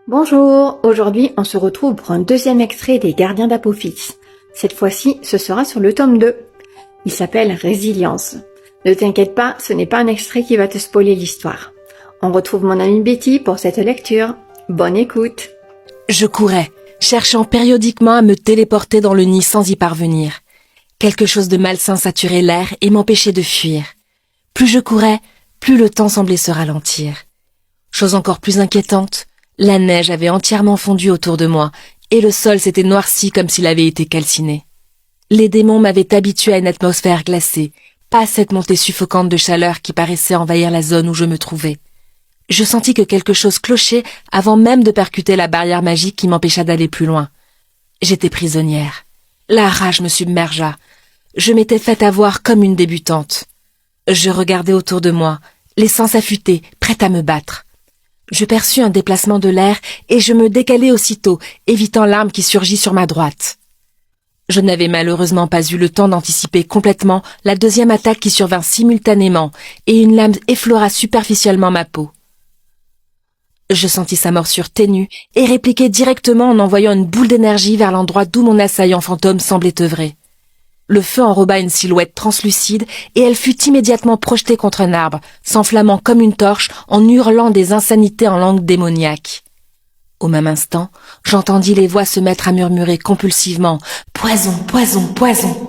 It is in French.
Bonjour, aujourd'hui on se retrouve pour un deuxième extrait des Gardiens d'Apophis. Cette fois-ci, ce sera sur le tome 2. Il s'appelle Résilience. Ne t'inquiète pas, ce n'est pas un extrait qui va te spoiler l'histoire. On retrouve mon amie Betty pour cette lecture. Bonne écoute. Je courais, cherchant périodiquement à me téléporter dans le nid sans y parvenir. Quelque chose de malsain saturait l'air et m'empêchait de fuir. Plus je courais, plus le temps semblait se ralentir. Chose encore plus inquiétante, la neige avait entièrement fondu autour de moi et le sol s'était noirci comme s'il avait été calciné. Les démons m'avaient habitué à une atmosphère glacée, pas cette montée suffocante de chaleur qui paraissait envahir la zone où je me trouvais. Je sentis que quelque chose clochait avant même de percuter la barrière magique qui m'empêcha d'aller plus loin. J'étais prisonnière. La rage me submergea. Je m'étais faite avoir comme une débutante. Je regardais autour de moi, les sens affûtés, prête à me battre. Je perçus un déplacement de l'air et je me décalai aussitôt, évitant l'arme qui surgit sur ma droite. Je n'avais malheureusement pas eu le temps d'anticiper complètement la deuxième attaque qui survint simultanément et une lame effleura superficiellement ma peau. Je sentis sa morsure ténue et répliquai directement en envoyant une boule d'énergie vers l'endroit d'où mon assaillant fantôme semblait œuvrer. Le feu enroba une silhouette translucide et elle fut immédiatement projetée contre un arbre, s'enflammant comme une torche en hurlant des insanités en langue démoniaque. Au même instant, j'entendis les voix se mettre à murmurer compulsivement « Poison, poison, poison !»